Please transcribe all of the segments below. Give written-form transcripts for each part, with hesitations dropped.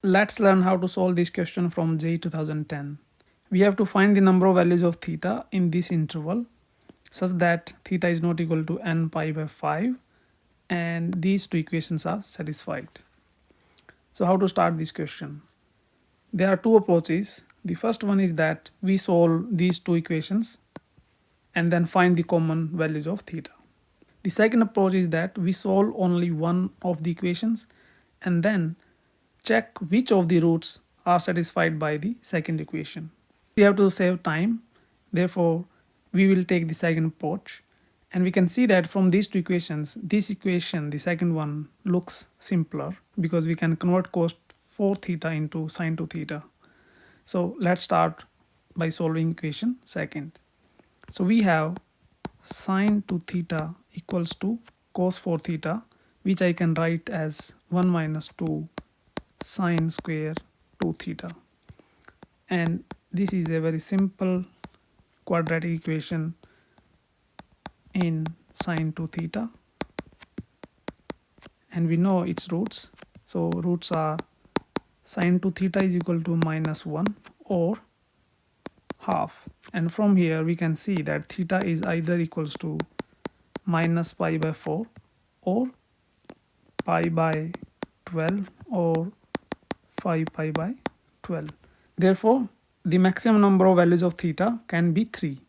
Let's learn how to solve this question from JEE 2010. We have to find the number of values of theta in this interval such that theta is not equal to n pi by 5 and these two equations are satisfied. So how to start this question? There are two approaches. The first one is that we solve these two equations and then find the common values of theta. The second approach is that we solve only one of the equations and then check which of the roots are satisfied by the second equation. We have to save time, therefore we will take the second approach, and we can see that from these two equations, this equation, the second one, looks simpler because we can convert cos 4 theta into sin 2 theta. So let's start by solving equation second. So we have sin 2 theta equals to cos 4 theta, which I can write as 1 minus 2 sine square 2 theta, and this is a very simple quadratic equation in sine 2 theta, and we know its roots. So roots are sine 2 theta is equal to minus 1 or half, and from here we can see that theta is either equals to minus pi by 4 or pi by 12 or 5 pi by 12. Therefore the maximum number of values of theta can be 3,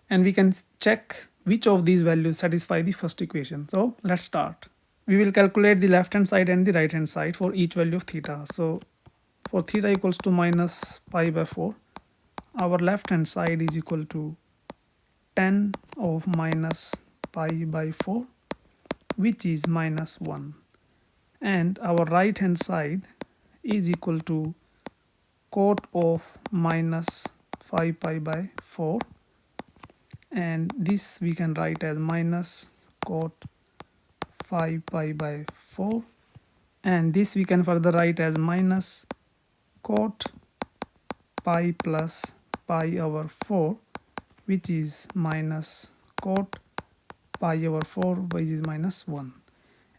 and we can check which of these values satisfy the first equation. So let's start. We will calculate the left hand side and the right hand side for each value of theta. So for theta equals to minus pi by 4, our left hand side is equal to 10 of minus pi by 4, which is minus 1, and our right hand side is equal to cot of minus 5 pi by 4, and this we can write as minus cot 5 pi by 4, and this we can further write as minus cot pi plus pi over 4, which is minus cot pi over 4, which is minus 1.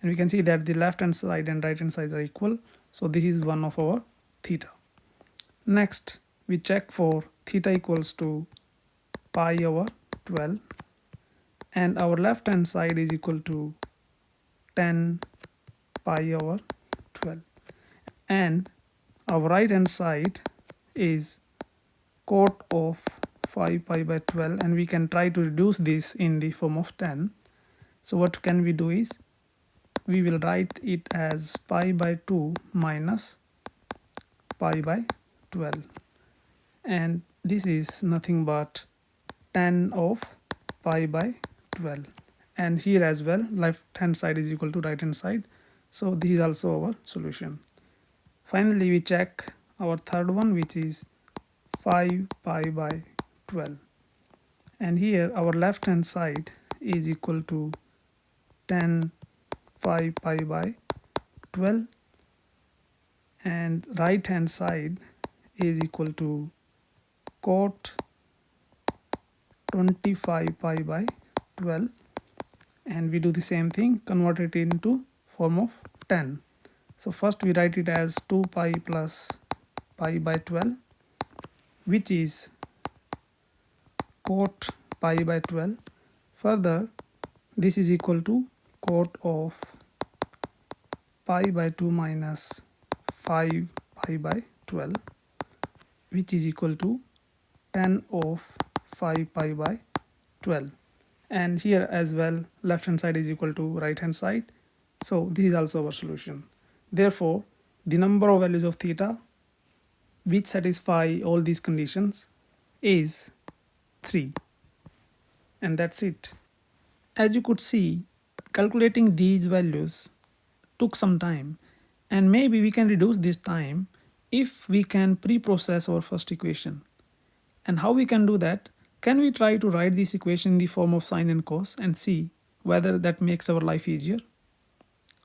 And we can see that the left hand side and right hand side are equal, so this is one of our theta. Next we check for theta equals to pi over 12, and our left hand side is equal to 10 pi over 12, and our right hand side is cot of 5 pi by 12, and we can try to reduce this in the form of 10. So what can we do is we will write it as pi by 2 minus pi by 12, and this is nothing but 10 of pi by 12, and here as well left hand side is equal to right hand side, so this is also our solution. Finally we check our third one, which is 5 pi by 12, and here our left hand side is equal to 10 5 pi by 12, and right hand side is equal to cot 25 pi by 12, and we do the same thing, convert it into form of 10. So first we write it as 2 pi plus pi by 12, which is cot pi by 12. Further this is equal to cot of pi by 2 minus 5 pi by 12, which is equal to 10 of 5 pi by 12, and here as well left hand side is equal to right hand side, so this is also our solution. Therefore the number of values of theta which satisfy all these conditions is 3, and that's it. As you could see, calculating these values took some time, and maybe we can reduce this time if we can pre-process our first equation. And how we can do that? Can we try to write this equation in the form of sine and cos and see whether that makes our life easier?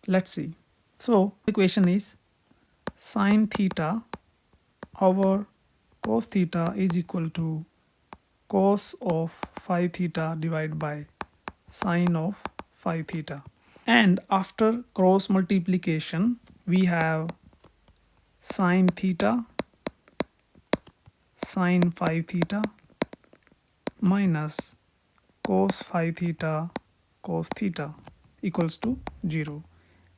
Let's see. So equation is sine theta over cos theta is equal to cos of 5 theta divided by sine of 5 theta, and after cross multiplication we have sine theta sine 5 theta minus cos 5 theta cos theta equals to 0,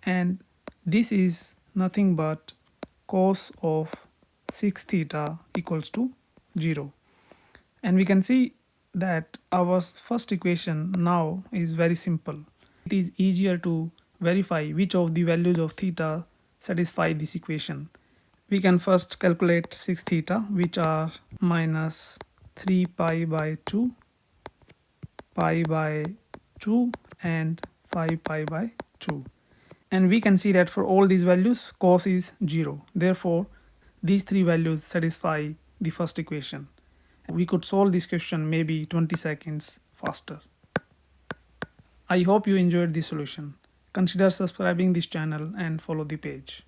and this is nothing but cos of 6 theta equals to 0. And we can see that our first equation now is very simple. It is easier to verify which of the values of theta satisfy this equation. We can first calculate 6 theta, which are minus 3 pi by 2, pi by 2 and 5 pi by 2. And we can see that for all these values cos is 0. Therefore, these three values satisfy the first equation. We could solve this question maybe 20 seconds faster. I hope you enjoyed the solution. Consider subscribing this channel and follow the page.